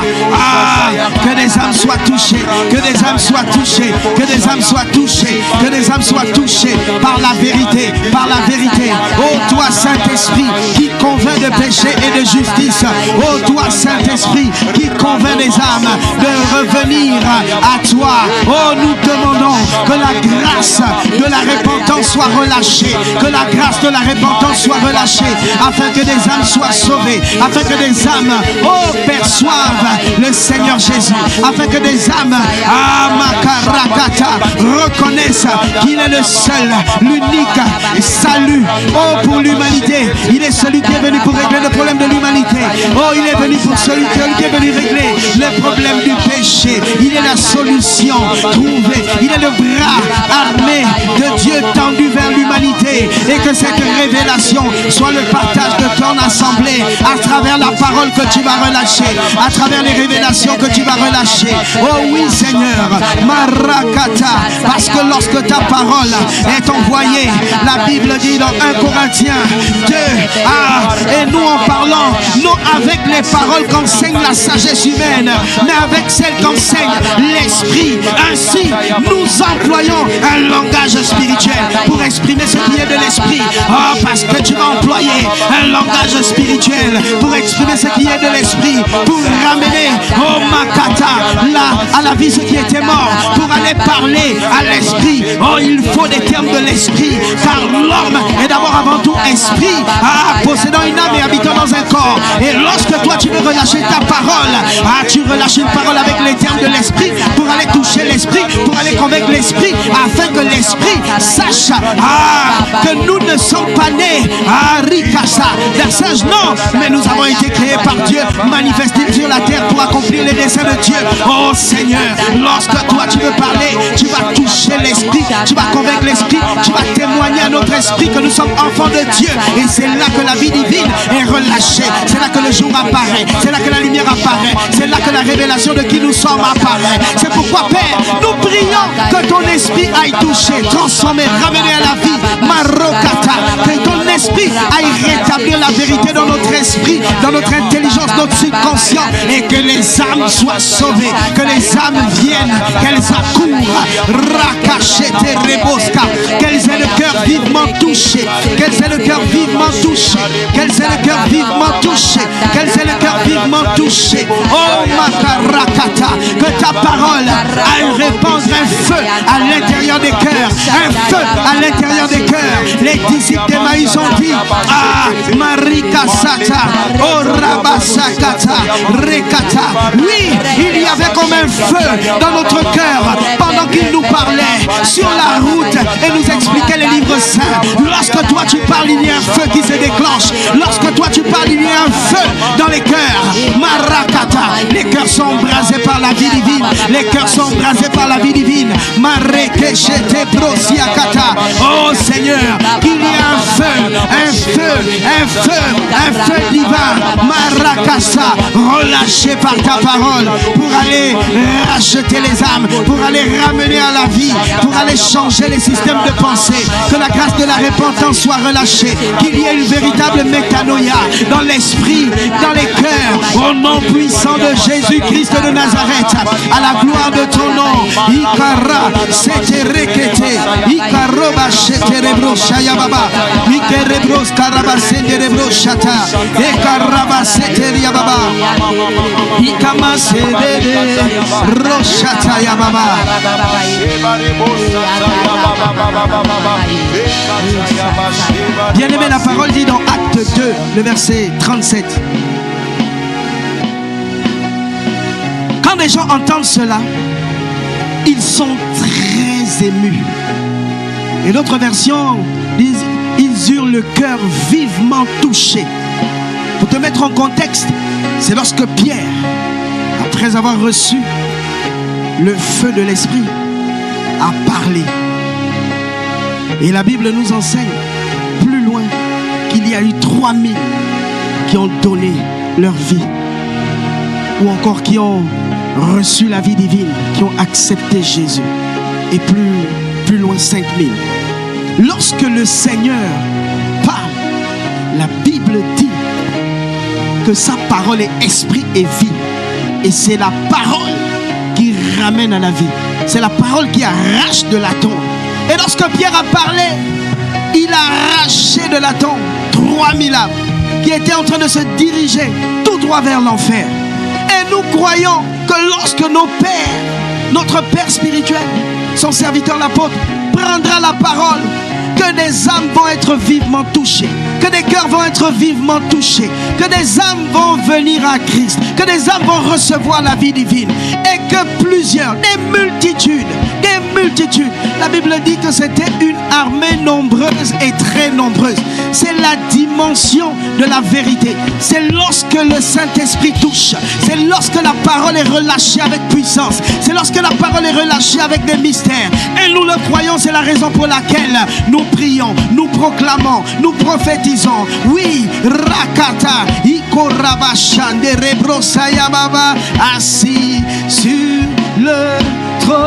Que des âmes soient touchées, que des âmes soient touchées, que des âmes soient touchées, que des âmes soient touchées par la vérité, par la vérité. Oh toi Saint-Esprit qui convainc de péché et de justice. Oh toi Saint-Esprit qui convainc les âmes de revenir à toi. Oh nous demandons que la grâce de la repentance soit relâchée, que la grâce de la repentance soit relâchée afin que des âmes soient sauvées, afin que des âmes perçoivent le Seigneur Jésus, afin que des âmes Makarakata reconnaissent qu'il est le seul, l'unique salut pour l'humanité. Il est celui qui est venu pour régler le problème de l'humanité. Oh, il est venu pour celui qui est venu régler le problème du péché. Il est la solution trouvée. Il est le bras armé de Dieu tendu vers l'humanité. Et que cette révélation soit le partage de ton assemblée à travers la parole que tu vas relâcher, à travers les révélations que tu vas relâcher. Oh oui Seigneur, Marakata, parce que lorsque ta parole est envoyée, la Bible dit dans 1 Corinthiens 2, et nous en parlant, non avec les paroles qu'enseigne la sagesse humaine, mais avec celles qu'enseigne l'Esprit. Ainsi, nous employons un langage spirituel pour exprimer ce qui est de l'Esprit. Parce que tu vas employer un langage spirituel pour exprimer ce qui est de l'Esprit, pour ramener Makata à la vie ce qui était mort, pour aller parler à l'Esprit. Oh, il faut des termes de l'Esprit, car l'homme est d'abord avant tout esprit, possédant une âme et habitant dans un corps. Et lorsque toi tu veux relâcher ta parole, tu relâches une parole avec les termes de l'Esprit pour aller toucher l'Esprit, pour aller convaincre l'Esprit, afin que l'Esprit sache que nous ne sommes pas nés d'un singe, non, mais nous avons été créés par Dieu, manifestés sur la terre pour accomplir les desseins de Dieu. Oh Seigneur, lorsque toi tu veux parler, tu vas toucher l'esprit, tu vas convaincre l'esprit, tu vas témoigner à notre esprit que nous sommes enfants de Dieu. Et c'est là que la vie divine est relâchée, c'est là que le jour apparaît, c'est là que la lumière apparaît, c'est là que la révélation de qui nous sommes apparaît. C'est pourquoi, Père, nous prions que ton esprit aille toucher, transformer, ramener à la vie, Marokata, que ton esprit aille rétablir la vérité dans notre esprit, dans notre intelligence, notre subconscient, et que les âmes soient sauvées, que les âmes viennent, qu'elles accourent, Rakachete Reboska, qu'elles aient le cœur vivement touché, qu'elles aient le cœur vivement touché, qu'elles aient le cœur vivement touché, qu'elles aient le cœur vivement touché. Oh Makarakata, que ta parole aille répandre un feu à l'intérieur des cœurs, un feu à l'intérieur des cœurs. Les disciples d'Emmaüs ont dit, ah, Marika Sata, oh Rabasakata, Rekata. Oui, il y avait comme un feu dans notre cœur pendant qu'il nous parlait sur la route et nous expliquait les livres saints. Lorsque toi tu parles, il y a un feu qui se déclenche. Lorsque toi tu parles, il y a un feu dans les cœurs. Marakata, les cœurs sont embrasés par la vie divine. Les cœurs sont embrasés par la vie divine. Marekeshete Brosiakata. Oh Seigneur, qu'il y ait un feu, un feu, un feu, un feu divin. Marakasa, relâché par ta parole pour aller racheter les âmes, pour aller ramener à la vie, pour aller changer les systèmes de pensée. Que la grâce de la repentance soit relâchée, qu'il y ait une véritable métanoïa dans l'esprit, dans les cœurs, au nom puissant de Jésus-Christ de Nazareth, à la gloire de ton nom. Ikara, sete rekete, ikaroba sheterebro shayababa, ikerebros karabasenderebro shata, ekaraba seteriababa, ikama sedede, roshata yababa. Bien-aimé, la parole dit dans Acte 2, le verset 37. Quand les gens entendent cela, ils sont très émus. Et d'autres versions disent, ils eurent le cœur vivement touché. Pour te mettre en contexte, c'est lorsque Pierre, après avoir reçu le feu de l'esprit, a parlé. Et la Bible nous enseigne plus loin qu'il y a eu 3000 qui ont donné leur vie, ou encore qui ont reçu la vie divine, qui ont accepté Jésus, et plus loin 5000. Lorsque le Seigneur parle, la Bible dit que sa parole est esprit et vie, et c'est la parole qui ramène à la vie, c'est la parole qui arrache de la tombe. Et lorsque Pierre a parlé, il a arraché de la tombe 3000 âmes qui étaient en train de se diriger tout droit vers l'enfer. Et nous croyons que lorsque nos pères, notre Père spirituel, son serviteur l'apôtre, prendra la parole, que des âmes vont être vivement touchées, que des cœurs vont être vivement touchés, que des âmes vont venir à Christ, que des âmes vont recevoir la vie divine, et que plusieurs, des multitudes, la Bible dit que c'était une armée nombreuse et très nombreuse. C'est la dimension de la vérité. C'est lorsque le Saint-Esprit touche, c'est lorsque la parole est relâchée avec puissance, c'est lorsque la parole est relâchée avec des mystères. Et nous le croyons, c'est la raison pour laquelle nous prions, nous proclamons, nous prophétisons. Oui, Rakata, Ikorabashande Rebrosayababa, assis sur le trône.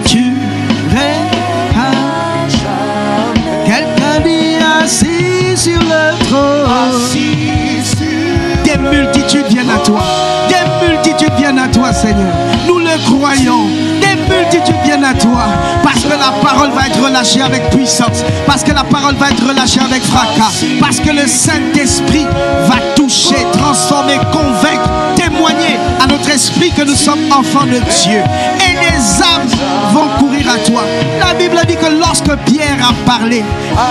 Tu règnes. Quelqu'un dit assis sur le trône. Des multitudes viennent à toi. Des multitudes viennent à toi, Seigneur. Nous le croyons. Des multitudes viennent à toi. Parce que la parole va être relâchée avec puissance. Parce que la parole va être relâchée avec fracas. Parce que le Saint-Esprit va toucher, transformer, convaincre, témoigner à notre esprit que nous sommes enfants de Dieu. Et les âmes vont courir à toi. La Bible dit que lorsque Pierre a parlé,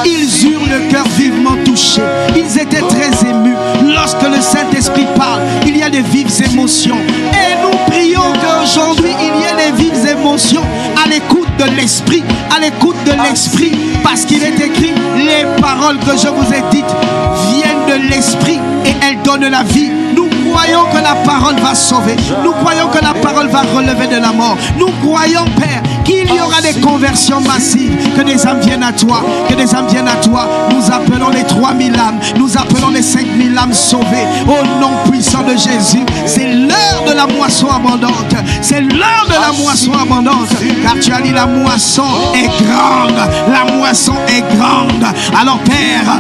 ils eurent le cœur vivement touché. Ils étaient très émus. Lorsque le Saint-Esprit parle, il y a des vives émotions. Et nous prions qu'aujourd'hui, il y ait des vives émotions à l'écoute l'Esprit, à l'écoute de l'Esprit, parce qu'il est écrit, les paroles que je vous ai dites viennent de l'Esprit et elles donnent la vie. Nous croyons que la parole va sauver. Nous croyons que la parole va relever de la mort. Nous croyons, Père, qu'il y aura des conversions massives, que des âmes viennent à toi, que des âmes viennent à toi. Nous appelons les 3000 âmes, nous appelons les 5000 âmes sauvées au nom puissant de Jésus. C'est l'heure de la moisson abondante. C'est l'heure de la moisson abondante, car tu as dit la moisson est grande. La moisson est grande. Alors Père,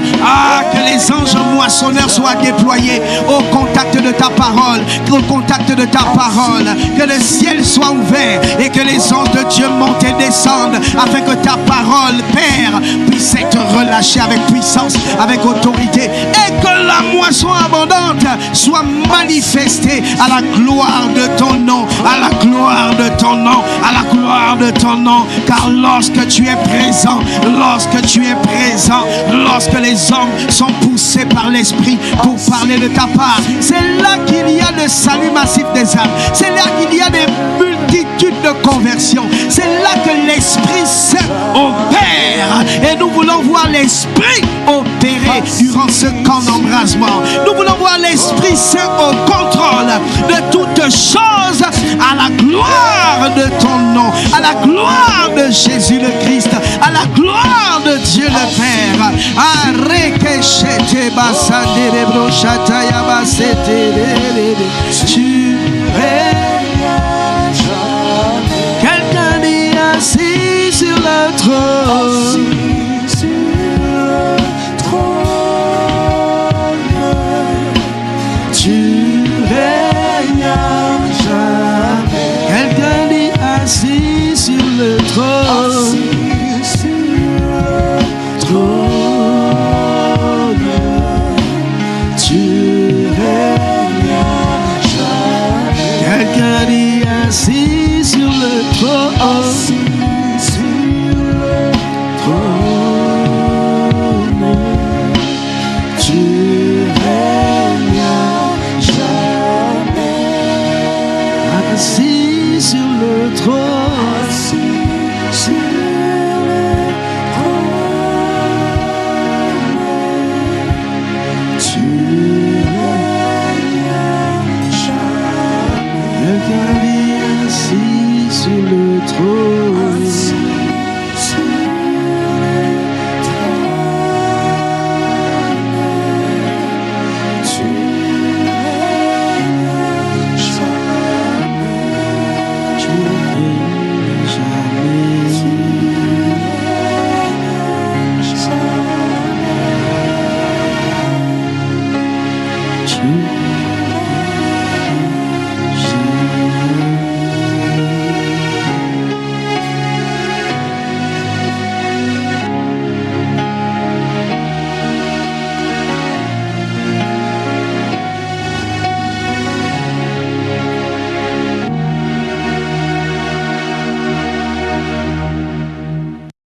que les anges moissonneurs soient déployés au contact de ta parole, au contact de ta parole, que le ciel soit ouvert et que les anges de Dieu montent et descendent afin que ta parole, Père, puisse être relâchée avec puissance, avec autorité, et que la moisson abondante soit manifestée à la gloire de ton nom, à la gloire de ton nom, à la gloire de ton nom. Car lorsque tu es présent, lorsque les hommes sont poussés par l'Esprit pour parler de ta part, c'est là qu'il y a le salut massif des âmes. C'est là qu'il y a des multitudes de conversions. C'est là que l'Esprit Saint opère. Et nous voulons voir l'Esprit opérer durant ce camp d'embrasement. Nous voulons voir l'Esprit Saint au contrôle de toutes choses, à la gloire de ton nom, à la gloire de Jésus le Christ, à la gloire de Dieu le Père. Tu quelqu'un est assis sur le trône. Tu règnes jamais. Quelqu'un est assis sur le trône. Tu règnes jamais. Quelqu'un est assis sur le trône. Tu règnes jamais. Assis